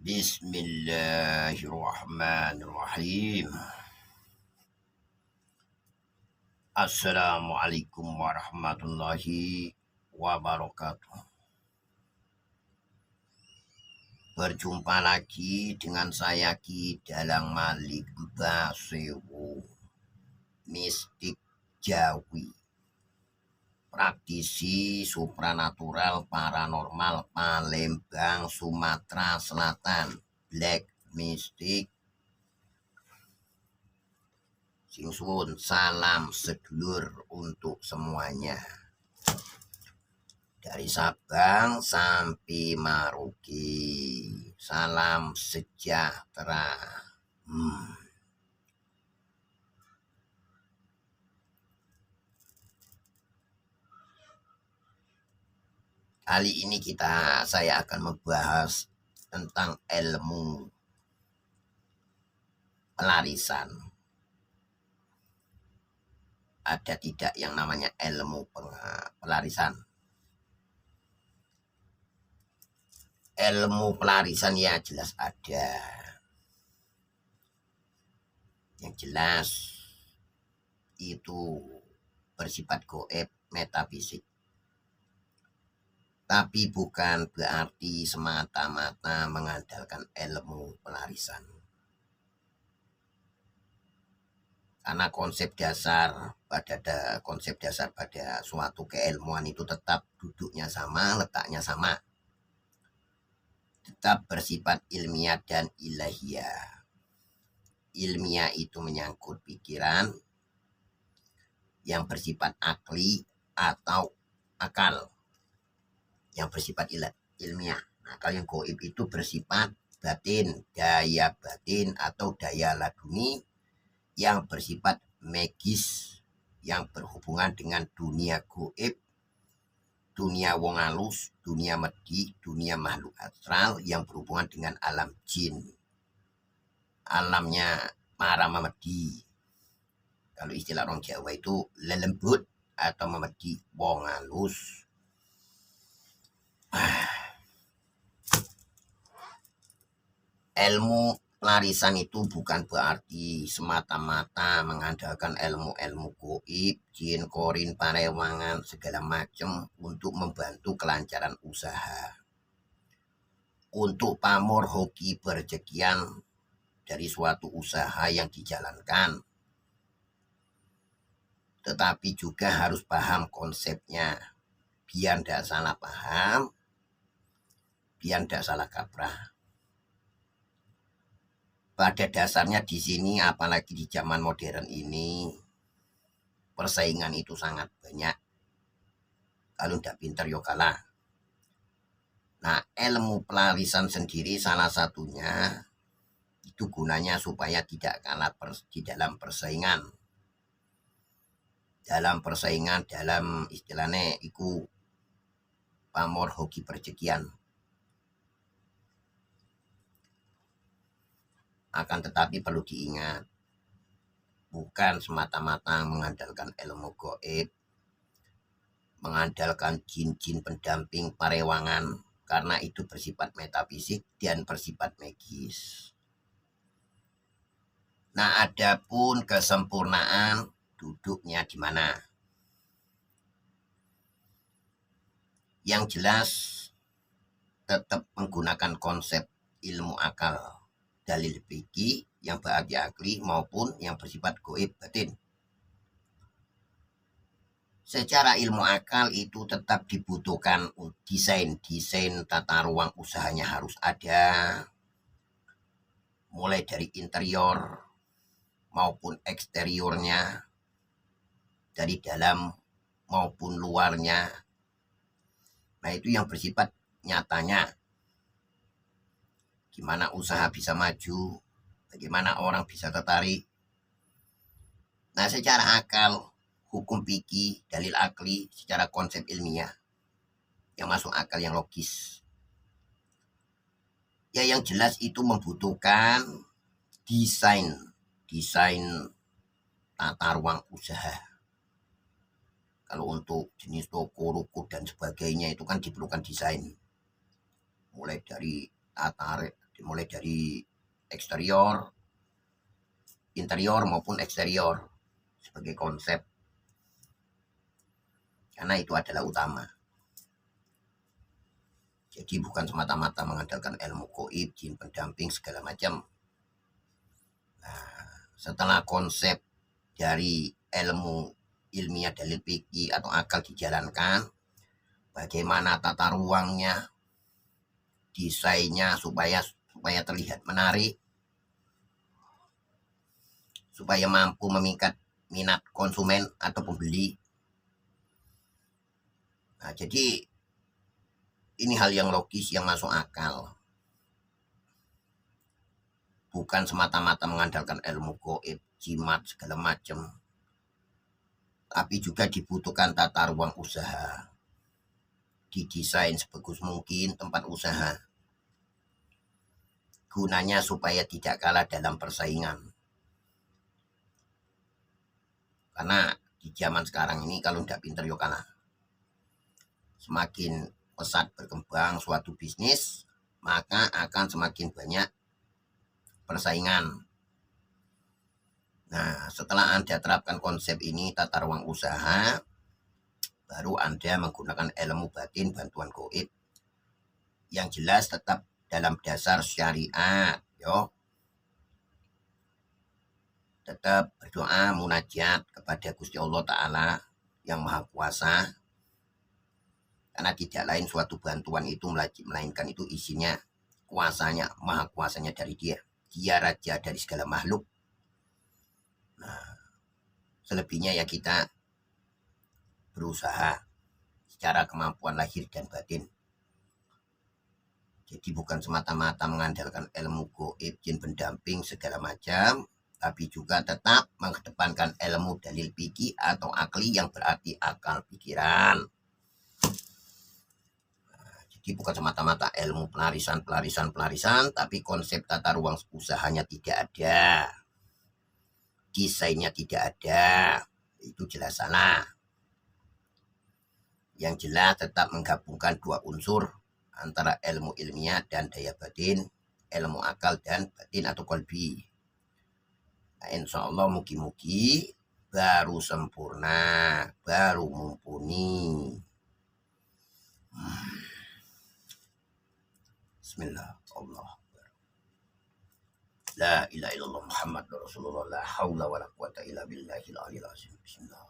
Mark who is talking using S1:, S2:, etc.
S1: Bismillahirrahmanirrahim. Assalamualaikum warahmatullahi wabarakatuh. Berjumpa lagi dengan saya Ki Dalang Malik Basewu, mistik Jawi, praktisi supranatural paranormal Palembang, Sumatera Selatan, Black Mystic. Sing suwun, salam sedulur untuk semuanya. Dari Sabang sampai Maroke, salam sejahtera. Kali ini saya akan membahas tentang ilmu pelarisan. Ada tidak yang namanya ilmu pelarisan? Ilmu pelarisan ya jelas ada. Yang jelas itu bersifat goib, metafisik. Tapi bukan berarti semata-mata mengandalkan ilmu pelarisan. Karena konsep dasar pada suatu keilmuan itu tetap duduknya sama, letaknya sama. Tetap bersifat ilmiah dan ilahiyah. Ilmiah itu menyangkut pikiran yang bersifat akli atau akal yang bersifat ilmiah. Nah, kalau yang goib itu bersifat batin, daya batin atau daya laduni yang bersifat magis, yang berhubungan dengan dunia goib, dunia wong halus, dunia medhi, dunia makhluk astral yang berhubungan dengan alam jin, alamnya para memedi. Kalau istilah orang Jawa itu lelembut atau memedi wong halus. Ilmu pelarisan itu bukan berarti semata-mata mengandalkan ilmu-ilmu goib, jin, korin, parewangan, segala macam untuk membantu kelancaran usaha. Untuk pamor hoki berjekian dari suatu usaha yang dijalankan. Tetapi juga harus paham konsepnya. Biar tidak salah paham, biar tidak salah kaprah. Pada dasarnya di sini, apalagi di zaman modern ini, persaingan itu sangat banyak. Kalau tidak pintar yo kalah. Nah, ilmu pelarisan sendiri salah satunya itu gunanya supaya tidak kalah di dalam persaingan. Dalam istilahnya itu pamor hoki percekian. Akan tetapi perlu diingat, bukan semata-mata mengandalkan ilmu goib, mengandalkan jin-jin pendamping parewangan, karena itu bersifat metafisik dan bersifat magis. Nah, adapun kesempurnaan duduknya di mana? Yang jelas tetap menggunakan konsep ilmu akal, dalil fikih yang berarti akli maupun yang bersifat goib batin. Secara ilmu akal itu tetap dibutuhkan desain tata ruang usahanya harus ada, mulai dari interior maupun eksteriornya, dari dalam maupun luarnya. Nah, itu yang bersifat nyatanya. Gimana usaha bisa maju, bagaimana orang bisa tertarik. Nah, secara akal, hukum fikih, dalil akli, secara konsep ilmiah, yang masuk akal, yang logis. Ya, yang jelas itu membutuhkan desain tata ruang usaha. Kalau untuk jenis toko, ruko, dan sebagainya itu kan diperlukan desain. Mulai dari dimulai dari eksterior, interior maupun eksterior sebagai konsep, karena itu adalah utama. Jadi bukan semata-mata mengandalkan ilmu goib, jin pendamping segala macam. Nah, setelah konsep dari ilmu ilmiah dalil fikih atau akal dijalankan, bagaimana tata ruangnya, desainnya supaya terlihat menarik, supaya mampu memikat minat konsumen atau pembeli. Nah, jadi ini hal yang logis, yang masuk akal. Bukan semata-mata mengandalkan ilmu goib, jimat, segala macam. Tapi juga dibutuhkan tata ruang usaha. Didesain sebagus mungkin tempat usaha. Gunanya supaya tidak kalah dalam persaingan. Karena di zaman sekarang ini kalau tidak pinter yuk kalah. Semakin pesat berkembang suatu bisnis, maka akan semakin banyak persaingan. Nah, setelah Anda terapkan konsep ini, tata ruang usaha, baru Anda menggunakan ilmu batin bantuan goib yang jelas tetap dalam dasar syariat, yo. Tetap berdoa munajat kepada Gusti Allah Ta'ala yang Maha Kuasa, karena tidak lain suatu bantuan itu melainkan itu isinya kuasanya, maha kuasanya dari dia. Dia raja dari segala makhluk. Nah, selebihnya ya kita berusaha secara kemampuan lahir dan batin. Jadi bukan semata-mata mengandalkan ilmu goib, jin pendamping segala macam, tapi juga tetap mengedepankan ilmu dalil fikih atau akli yang berarti akal pikiran. Jadi bukan semata-mata ilmu pelarisan, tapi konsep tata ruang usahanya tidak ada. Desainnya tidak ada. Itu jelas salah. Yang jelas tetap menggabungkan dua unsur antara ilmu ilmiah dan daya batin, ilmu akal dan batin atau kolbi. Nah, insya Allah mugi-mugi baru sempurna, baru mumpuni. Bismillah, Allah. La ilaha illallah Muhammad Rasulullah, la haula wa la quwata illa billahil aliyil azim. Bismillah.